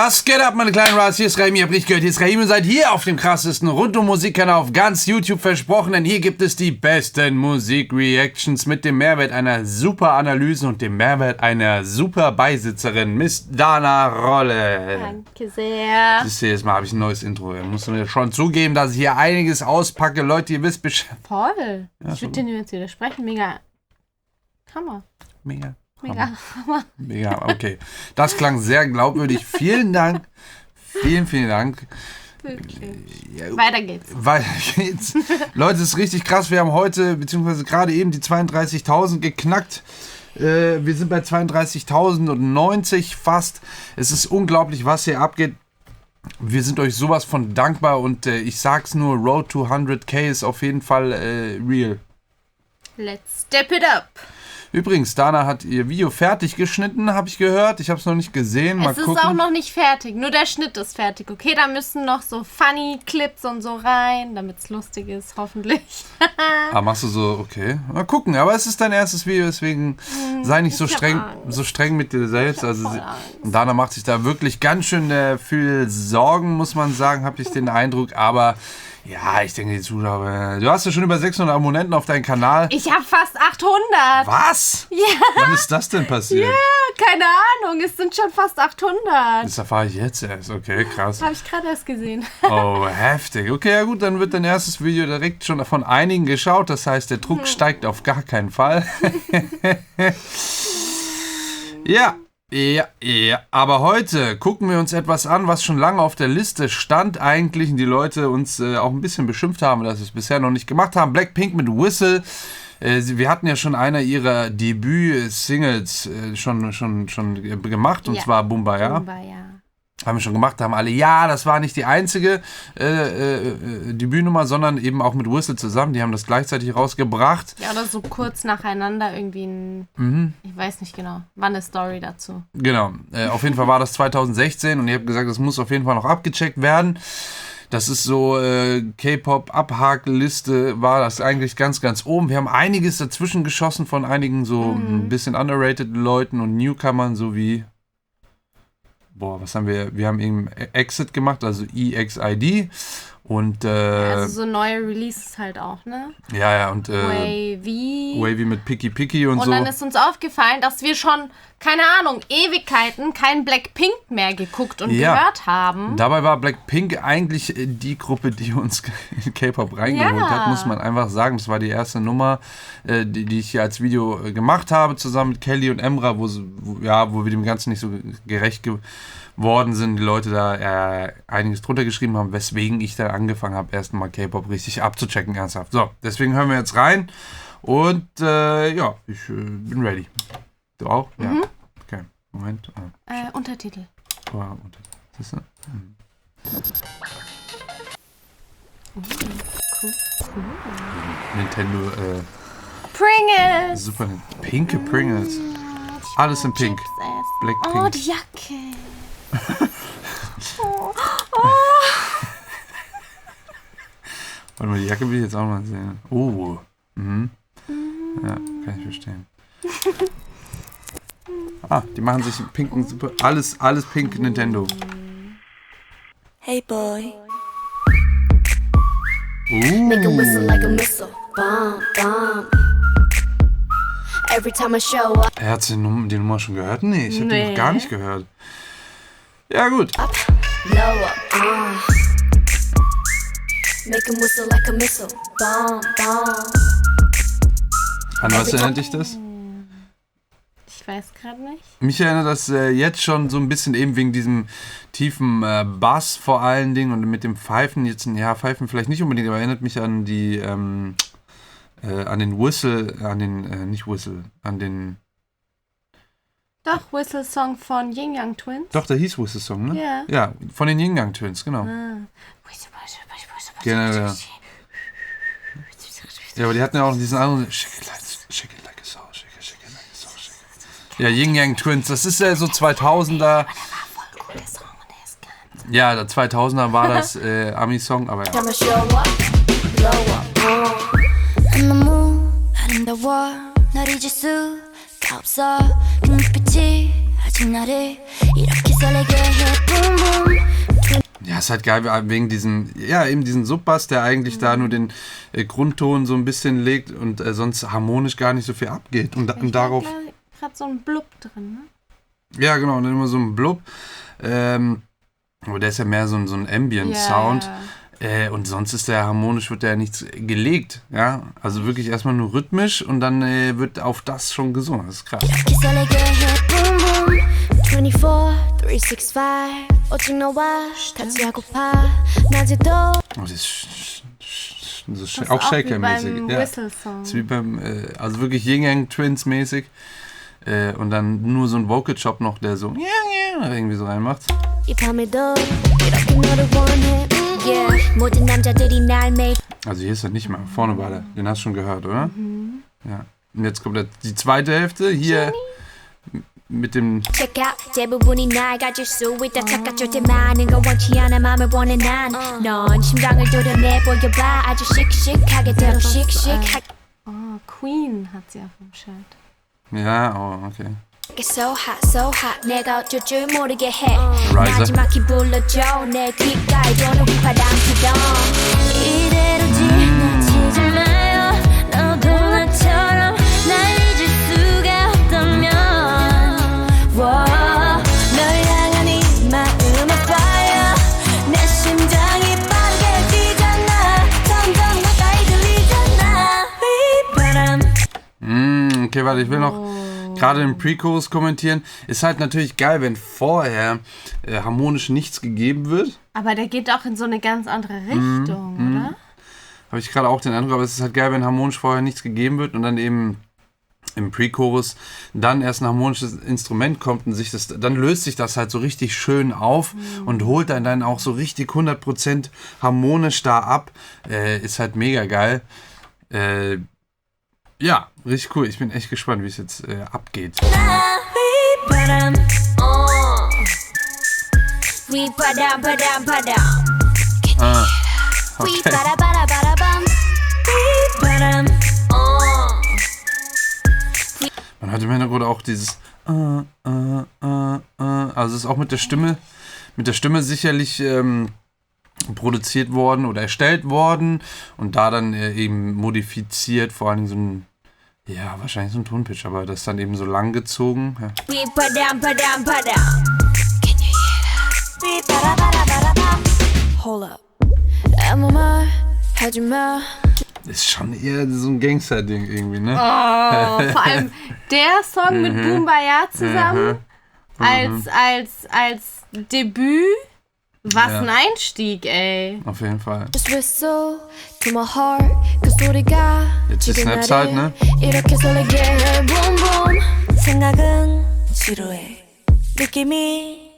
Was geht ab, meine kleinen Ras? Hier ist Rahim, ihr habt nicht gehört, hier ist Rahim und seid hier auf dem krassesten Rundum-Musikkanal auf ganz YouTube versprochen, denn hier gibt es die besten Musik-Reactions mit dem Mehrwert einer super Analyse und dem Mehrwert einer super Beisitzerin, Miss Dana Rolle. Danke sehr. Siehst du, jetzt mal habe ich ein neues Intro. Ich muss mir schon zugeben, dass ich hier einiges auspacke. Leute, ihr wisst Bescheid. Voll. Ja, Ich würde dir jetzt widersprechen. Mega Hammer. Mega. Mega Hammer. Mega, okay. Das klang sehr glaubwürdig. Vielen Dank. Vielen Dank. Wirklich. Ja, Weiter geht's. Weiter geht's. Leute, es ist richtig krass. Wir haben heute, beziehungsweise gerade eben, die 32.000 geknackt. Wir sind bei 32.090 fast. Es ist unglaublich, was hier abgeht. Wir sind euch sowas von dankbar und ich sag's nur, Road to 100k ist auf jeden Fall real. Let's step it up. Übrigens, Dana hat ihr Video fertig geschnitten, habe ich gehört. Ich habe es noch nicht gesehen. Mal Es ist gucken. auch noch nicht fertig. Nur der Schnitt ist fertig. Okay, da müssen noch so funny Clips und so rein, damit es lustig ist, hoffentlich. Ah, machst du so, okay. Mal gucken, aber es ist dein erstes Video, deswegen sei nicht so ich hab streng mit dir selbst. Also voll Angst. Dana macht sich da wirklich ganz schön viel Sorgen, muss man sagen, habe ich den Eindruck. Aber ja, ich denke, die Zuschauer, du hast ja schon über 600 Abonnenten auf deinem Kanal. Ich habe fast 800. Was? Ja. Wann ist das denn passiert? Ja, keine Ahnung. Es sind schon fast 800. Das erfahre ich jetzt erst. Okay, krass. Habe ich gerade erst gesehen. Oh, heftig. Okay, ja gut, dann wird dein erstes Video direkt schon von einigen geschaut. Das heißt, der Druck steigt auf gar keinen Fall. Ja. Aber heute gucken wir uns etwas an, was schon lange auf der Liste stand eigentlich und die Leute uns auch ein bisschen beschimpft haben, dass wir es bisher noch nicht gemacht haben. Blackpink mit Whistle. Wir hatten ja schon einer ihrer Debüt-Singles schon gemacht, und Ja. zwar Boomba, haben wir schon gemacht, haben alle, das war nicht die einzige Debütnummer, sondern eben auch mit Whistle zusammen. Die haben das gleichzeitig rausgebracht. Ja, oder so kurz nacheinander irgendwie ich weiß nicht genau, war eine Story dazu. Genau, auf jeden Fall war das 2016 und ich habe gesagt, das muss auf jeden Fall noch abgecheckt werden. Das ist so K-Pop-Abhakliste, war das eigentlich ganz, ganz oben. Wir haben einiges dazwischen geschossen von einigen so ein bisschen underrated Leuten und Newcomern, so wie was haben wir? Wir haben eben Exit gemacht, also EXID und Also so neue Releases halt auch, ne? ja und Wavy mit Picky und so. Und dann ist uns aufgefallen, dass wir schon, keine Ahnung, Ewigkeiten kein Blackpink mehr geguckt und gehört haben. Dabei war Blackpink eigentlich die Gruppe, die uns in K-Pop reingeholt hat, muss man einfach sagen. Das war die erste Nummer, die ich hier als Video gemacht habe, zusammen mit Kelly und Emra, wo wir dem Ganzen nicht so gerecht geworden sind. Die Leute da einiges drunter geschrieben haben, weswegen ich dann angefangen habe, erstmal K-Pop richtig abzuchecken, ernsthaft. So, deswegen hören wir jetzt rein und ich bin ready. Du auch? Ja. Okay, Moment. Untertitel. Siehst du? Cool. Nintendo, Pringles. super. Pinke Pringles. Alles in Pink. Chips Blackpink. Oh, die Jacke. Warte mal, die Jacke will ich jetzt auch mal sehen. Oh. Ja, kann ich verstehen. Die machen sich einen pinken super. Alles pink Nintendo. Hey boy, Make a whistle like a missile. Bomb, bomb. Every time I show up, Hat die Nummer schon gehört? Nee, ich habe die noch gar nicht gehört. Ja, gut. blow up. Make him whistle like a missile. Bomb, bomb. An was erinnert dich das? Ich weiß gerade nicht. Mich erinnert das jetzt schon so ein bisschen eben wegen diesem tiefen Bass vor allen Dingen und mit dem Pfeifen. Pfeifen vielleicht nicht unbedingt, aber erinnert mich an die, an den Whistle, Doch, Whistle Song von Yin Yang Twins. Doch, der hieß Whistle Song, ne? Ja. Ja, von den Yin Yang Twins, genau. Genau, ja. Ja, aber die hatten ja auch diesen anderen Shake it like a soul, shake it like a soul, shake it. Ja, Yin Yang Twins, das ist ja so 2000er. Ja, der 2000er war das Ami-Song, aber ja. Time I show up, blow up. 너무 아름다워 널 잊을 수가 없어 그 눈빛이 아직 나를 이렇게 설레게 해 Boom boom ist halt geil, wegen diesem, eben diesen Subbass, der eigentlich da nur den Grundton so ein bisschen legt und sonst harmonisch gar nicht so viel abgeht. Und darauf... Gerade so ein Blub drin, ne? Ja, genau, und dann immer so ein Blub. Aber der ist ja mehr so ein Ambient-Sound. Und sonst ist der harmonisch, wird der ja nichts gelegt. Ja? Also wirklich erstmal nur rhythmisch und dann wird auf das schon gesungen. Das ist krass. 기설에게 해 boom boom 24, 365 오직 너와 같이 하고파 낮에도 Oh, das ist auch Shaker-mäßig. Ja. Whistle-Song. Ist wie beim, also wirklich Yin-Yang-Twins-mäßig. Und dann nur so ein Vocal-Chop noch, der so irgendwie so reinmacht. 이 밤에도 이렇게 너를 원해 Yeah 모든 남자들이 날 매일 Also hier ist er nicht mal. Vorne war der. Den hast du schon gehört, oder? Ja. Und jetzt kommt die zweite Hälfte. Hier mit dem... Check out 대부분이 날 가질 수 있다 착각할 때 많은 건 원치 않아 맘을 원해 난넌 심장을 도려내 보여봐 아주 씩씩하게 대로 씩씩하게 Oh, Queen hat sie auf dem Shirt. Ja, oh, okay. So hot 내가 어쩔 줄 모르게 해 Riser. 마지막히 불러줘 내 귓가에 도는 바람 피던 이대로 지나치지 마요 너도 나처럼 날 잊을 수가 없다면 널 향한 이 마음의 fire 내 심장이 빠르게 뛰잖아 점점 가까이 들리잖아 휘바람 Okay, warte, ich will noch gerade den Pre-Chorus kommentieren. Ist halt natürlich geil, wenn vorher harmonisch nichts gegeben wird. Aber der geht auch in so eine ganz andere Richtung, oder? Habe ich gerade auch den Eindruck, aber es ist halt geil, wenn harmonisch vorher nichts gegeben wird und dann eben im Pre-Chorus dann erst ein harmonisches Instrument kommt und dann löst sich das halt so richtig schön auf und holt dann auch so richtig 100% harmonisch da ab. Ist halt mega geil. Ja, richtig cool. Ich bin echt gespannt, wie es jetzt abgeht. 휘바람 휘바람 바람 바람 Okay. 휘바라바라바라밤 휘바람 Man hört im Hintergrund auch dieses also es ist auch mit der Stimme sicherlich produziert worden oder erstellt worden und da dann eben modifiziert, vor allen Dingen so ein, wahrscheinlich so ein Tonpitch, aber das dann eben so lang gezogen. Ja. 휘바람 바람 바람 Can you hear that? 휘바라바라바라밤 Hold up 아무 말 하지 마 Ist schon eher so ein Gangster-Ding irgendwie, ne? Oh, vor allem der Song mit Boombayah zusammen als Debüt. Was ein Einstieg, ey. Auf jeden Fall. Just whistle to my heart 그 소리가 Jetzt die Snaps halt, ne? 이렇게 설레게 해 boom boom 생각은 지루해 느낌이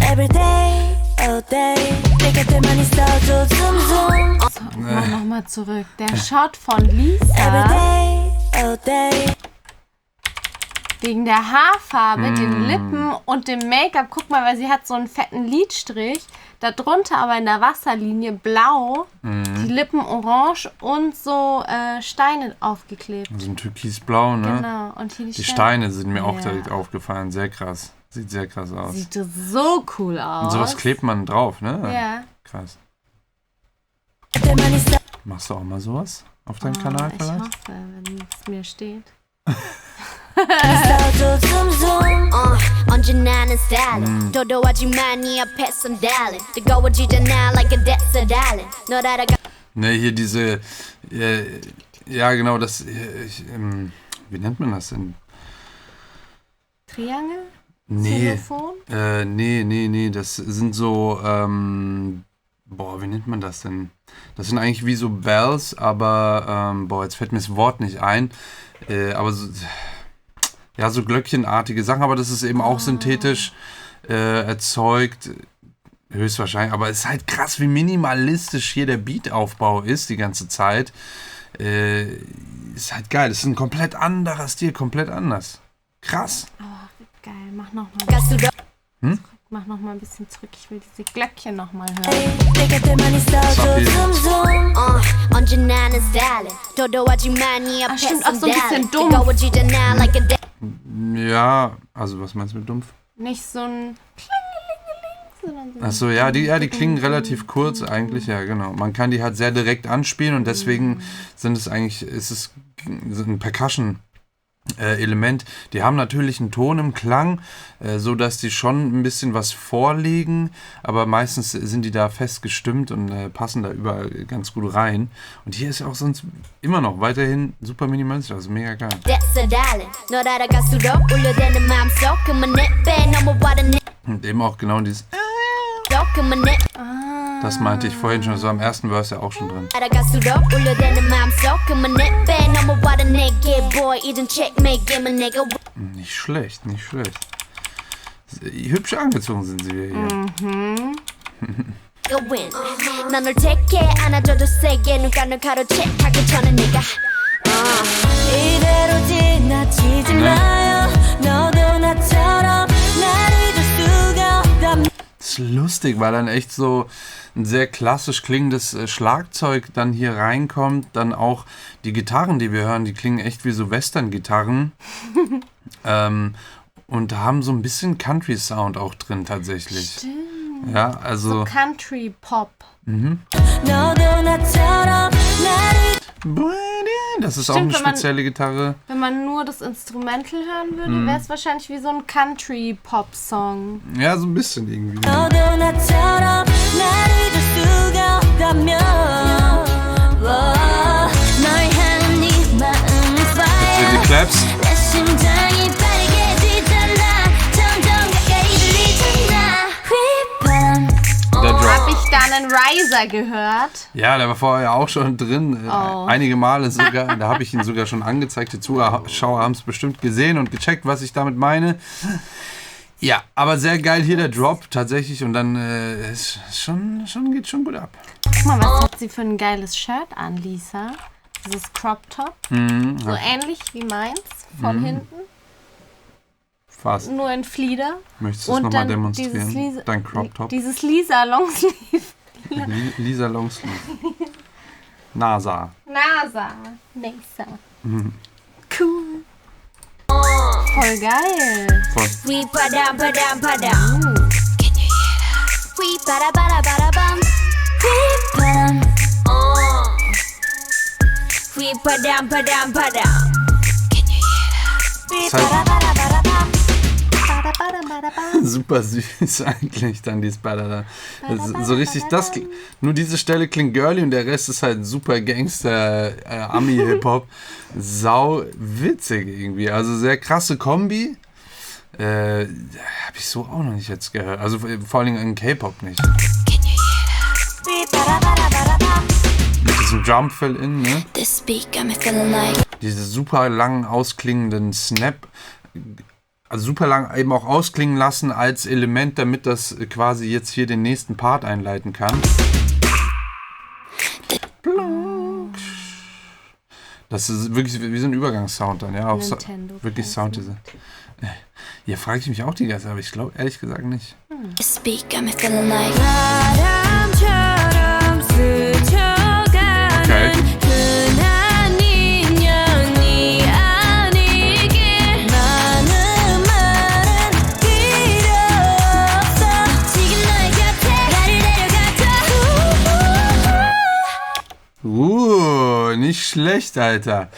every day all day 내 곁에만 있어줘 zoom zoom Mach nochmal zurück. Der Shot von Lisa every day all day wegen der Haarfarbe, den Lippen und dem Make-up. Guck mal, weil sie hat so einen fetten Lidstrich. Darunter aber in der Wasserlinie blau, die Lippen orange und so Steine aufgeklebt. So ein türkisblau, ne? Genau. Und hier Die Steine sind mir auch direkt aufgefallen. Sehr krass. Sieht sehr krass aus. Sieht so cool aus. Und sowas klebt man drauf, ne? Ja. Krass. 곁에만 있어 Machst du auch mal sowas auf deinem Kanal Ich vielleicht? hoffe, wenn es mir steht. 있어줘 zoom zoom 언제나 는 stylin 도도하지만 네 앞에선 darling 뜨거워지잖아 like a desert island 널 알아가 Ne, hier diese, ja genau, das, wie nennt man das denn? Triangel? Nee, Xylophon? nee, das sind so, wie nennt man das denn? Das sind eigentlich wie so Bells, aber, jetzt fällt mir das Wort nicht ein, aber so, ja, so glöckchenartige Sachen, aber das ist eben auch synthetisch erzeugt, höchstwahrscheinlich, aber es ist halt krass, wie minimalistisch hier der Beataufbau ist die ganze Zeit. Ist halt geil, das ist ein komplett anderer Stil, komplett anders. Krass. Oh, geil, mach nochmal 가수로 Mach nochmal ein bisschen zurück. Ich will diese Glöckchen nochmal hören. 내 곁에만 있어줘 Sorry. zoom zoom 언제나 는 stylin 도도하지만 네 stimmt, auch 앞에선 so ein bisschen darling dumpf. 뜨거워지잖아 like a desert Ja, also was meinst du mit dumpf? Nicht so ein Klingelingeling, sondern so. Achso, die klingen relativ kurz eigentlich, ja genau. Man kann die halt sehr direkt anspielen und deswegen ist es ein Percussion-Element. Die haben natürlich einen Ton im Klang, so dass die schon ein bisschen was vorlegen, aber meistens sind die da fest gestimmt und passen da überall ganz gut rein. Und hier ist ja auch sonst immer noch weiterhin super minimalistisch, also mega geil. Und eben auch genau dieses das meinte ich vorhin schon, so am ersten Verse ja auch schon drin. Nicht schlecht, nicht schlecht. Hübsch angezogen sind sie hier. Das ist lustig, weil dann echt so ein sehr klassisch klingendes Schlagzeug dann hier reinkommt. Dann auch die Gitarren, die wir hören, die klingen echt wie so Western-Gitarren. Und haben so ein bisschen Country-Sound auch drin tatsächlich. Stimmt. Ja, also so Country-Pop. Das ist auch eine spezielle Gitarre. Wenn man nur das Instrumental hören würde, wäre es wahrscheinlich wie so ein Country-Pop-Song. Ja, so ein bisschen irgendwie. Die Claps. Habe ich da einen Riser gehört? Ja, der war vorher auch schon drin. Einige Male sogar. Da habe ich ihn sogar schon angezeigt. Die Zuschauer haben es bestimmt gesehen und gecheckt, was ich damit meine. Ja, aber sehr geil hier der Drop tatsächlich. Und dann geht schon gut ab. Guck mal, was hat sie für ein geiles Shirt an, Lisa? Dieses Crop Top. So ähnlich wie meins von hinten. Fast. Nur in Flieder. Möchtest du es nochmal demonstrieren? Dein Crop Top. Dieses Lisa Longsleeve. Lisa Longsleeve. NASA. Cool. Voll geil. Super süß eigentlich dann dieses Badada. So richtig nur diese Stelle klingt girly und der Rest ist halt super Gangster Ami-Hip-Hop. Sau witzig irgendwie. Also sehr krasse Kombi. Habe ich so auch noch nicht jetzt gehört. Also vor allem in K-Pop nicht. Mit diesem Drum-Fill-In, ne? Diese super lang ausklingenden Snap. Also super lang eben auch ausklingen lassen als Element, damit das quasi jetzt hier den nächsten Part einleiten kann. Das ist wirklich wie so ein Übergangssound dann, ja. Auch wirklich Sounddesign. Hier frage ich mich auch die ganze Zeit, aber ich glaube ehrlich gesagt nicht. Okay. Nicht schlecht, Alter.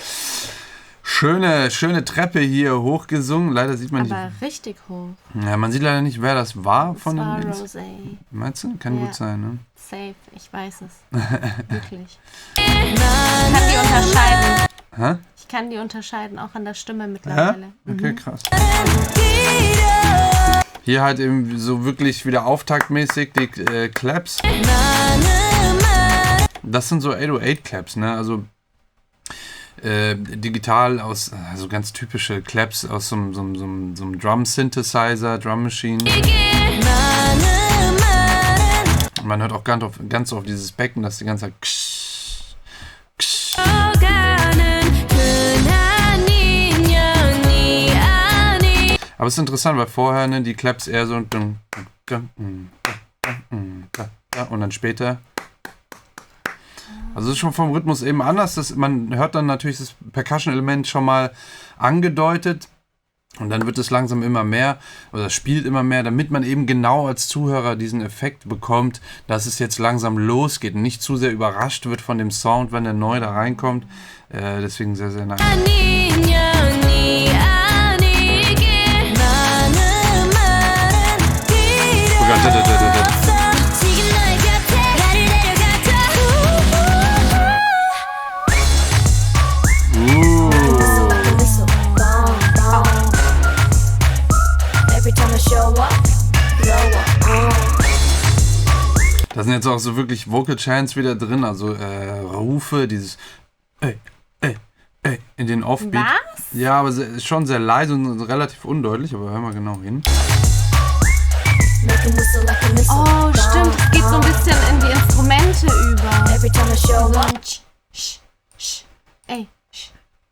Schöne Treppe hier hochgesungen. Leider sieht man nicht. Aber richtig hoch. Ja, man sieht leider nicht, wer das war von den Mädels. Rosé. Meinst du? Kann gut sein, ne? Safe, ich weiß es. Wirklich. Ich kann die unterscheiden. Hä? Ich kann die unterscheiden, auch an der Stimme mittlerweile. Ja? Okay, krass. Hier halt eben so wirklich wieder auftaktmäßig die Claps. Das sind so 808-Claps, ne? Also digital aus, also ganz typische Claps aus so einem Drum-Synthesizer, Drum-Machine. Man hört auch ganz oft dieses Becken, das die ganze Zeit ksch, ksch. Aber es ist interessant, weil vorher ne, die Claps eher so und dann später. Also es ist schon vom Rhythmus eben anders. Man hört dann natürlich das Percussion-Element schon mal angedeutet. Und dann wird es langsam immer mehr, oder spielt immer mehr, damit man eben genau als Zuhörer diesen Effekt bekommt, dass es jetzt langsam losgeht und nicht zu sehr überrascht wird von dem Sound, wenn er neu da reinkommt. Deswegen sehr, sehr nice. Da sind jetzt auch so wirklich Vocal Chants wieder drin, also Rufe, dieses in den Offbeat. Was? Ja, aber ist schon sehr leise und relativ undeutlich, aber hör mal genau hin. Oh, stimmt. Es geht so ein bisschen in die Instrumente über. So ein ey,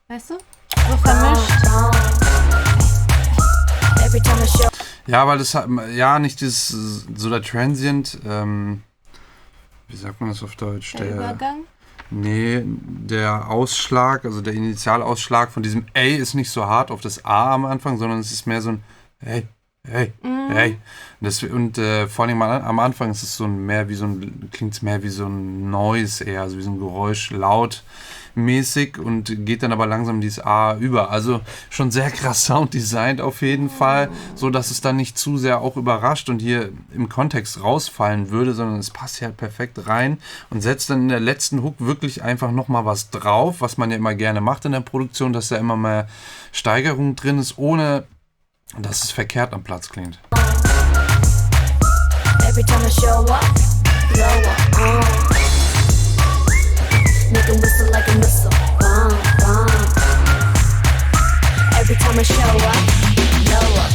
weißt du? So vermischt. Ja, weil das hat, ja, nicht dieses, so der Transient, wie sagt man das auf Deutsch? Der Übergang? Nee, der Ausschlag, also der Initialausschlag von diesem A ist nicht so hart auf das A am Anfang, sondern es ist mehr so ein hey. Und vor allem am Anfang ist es so mehr wie so ein, klingt es mehr wie so ein Noise eher, also wie so ein Geräusch, lautmäßig und geht dann aber langsam in dieses A über. Also schon sehr krass sounddesignt auf jeden Fall, so dass es dann nicht zu sehr auch überrascht und hier im Kontext rausfallen würde, sondern es passt hier halt perfekt rein und setzt dann in der letzten Hook wirklich einfach nochmal was drauf, was man ja immer gerne macht in der Produktion, dass da immer mehr Steigerung drin ist, ohne dass es verkehrt am Platz klingt. Every time I show up, blow up, make 'em whistle like a missile, Every time I show up, blow up,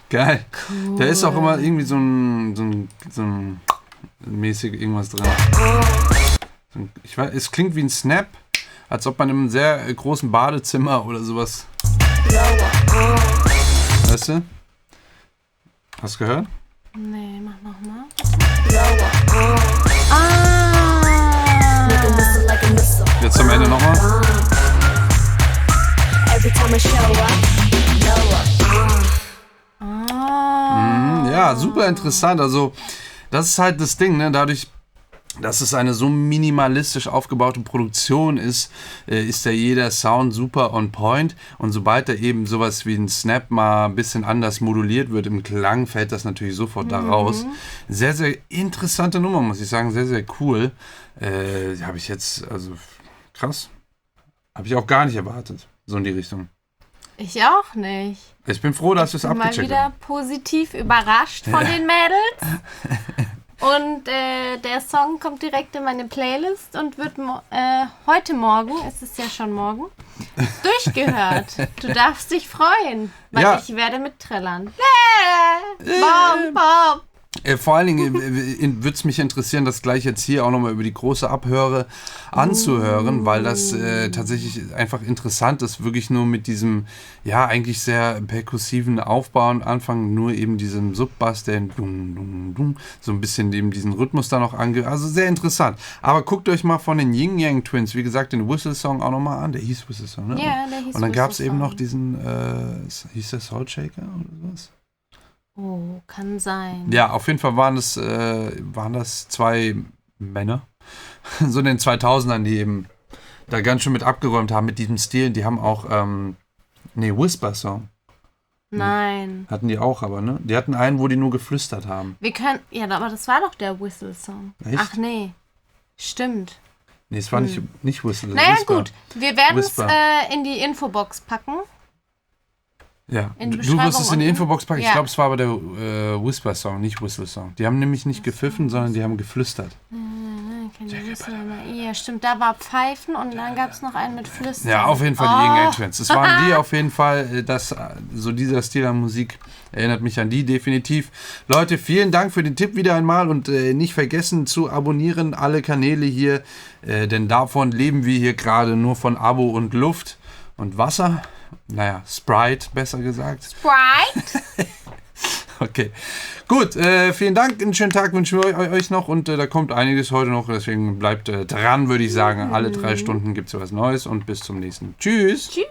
Geil. Cool. Da ist auch immer irgendwie so ein mäßig irgendwas drin. Ich weiß, es klingt wie ein Snap, als ob man in einem sehr großen Badezimmer oder sowas. Weißt du? Hast du gehört? Nee, mach nochmal. Jetzt am Ende nochmal. Ja, super interessant. Also, das ist halt das Ding, ne? Dadurch, dass es eine so minimalistisch aufgebaute Produktion ist, ist ja jeder Sound super on point. Und sobald da eben sowas wie ein Snap mal ein bisschen anders moduliert wird im Klang, fällt das natürlich sofort da raus. Sehr, sehr interessante Nummer, muss ich sagen. Sehr, sehr cool. Habe ich jetzt, also krass. Habe ich auch gar nicht erwartet. So in die Richtung. Ich auch nicht. Ich bin froh, dass wir es abgecheckt haben. Mal wieder positiv überrascht von den Mädels. Und der Song kommt direkt in meine Playlist und wird heute Morgen, es ist ja schon morgen, durchgehört. Du darfst dich freuen, weil ich werde mitträllern. Bom, bom. Vor allen Dingen würde es mich interessieren, das gleich jetzt hier auch nochmal über die große Abhöre anzuhören, weil das tatsächlich einfach interessant ist, wirklich nur mit diesem, ja, eigentlich sehr perkussiven Aufbau am Anfang, nur eben diesem Subbass, der so ein bisschen eben diesen Rhythmus da noch angeht. Also sehr interessant. Aber guckt euch mal von den Yin Yang Twins, wie gesagt, den Whistle-Song auch nochmal an. Der hieß Whistle-Song, ne? Ja, der hieß. Und dann gab es eben noch diesen, hieß der Soul Shaker oder was? Oh, kann sein. Ja, auf jeden Fall waren das zwei Männer, so in den 2000ern, die eben da ganz schön mit abgeräumt haben mit diesem Stil. Die haben auch, Whisper-Song. Nein. Hatten die auch, aber, ne? Die hatten einen, wo die nur geflüstert haben. Ja, aber das war doch der Whistle-Song. Echt? Ach nee, stimmt. Nee, es war nicht Whistle. Naja, Whisper. gut. Wir werden es in die Infobox packen. Ja, in du wirst es in die Infobox packen. Ja. Ich glaube, es war aber der Whisper-Song, nicht Whistle-Song. Die haben nämlich nicht gepfiffen, sondern die haben geflüstert. Ja, stimmt. Da war Pfeifen und dann gab es noch einen mit Flüstern. Ja, auf jeden Fall die Yin Yang Twins. Das waren die auf jeden Fall. So dieser Stil an Musik erinnert mich an die definitiv. Leute, vielen Dank für den Tipp wieder einmal und nicht vergessen zu abonnieren alle Kanäle hier, denn davon leben wir hier gerade, nur von Abo und Luft und Wasser. Naja, Sprite, besser gesagt. Sprite? Okay, gut, vielen Dank, einen schönen Tag wünschen wir euch noch und da kommt einiges heute noch, deswegen bleibt dran, würde ich sagen. Alle 3 Stunden gibt es was Neues und bis zum nächsten. Tschüss! Tschüss!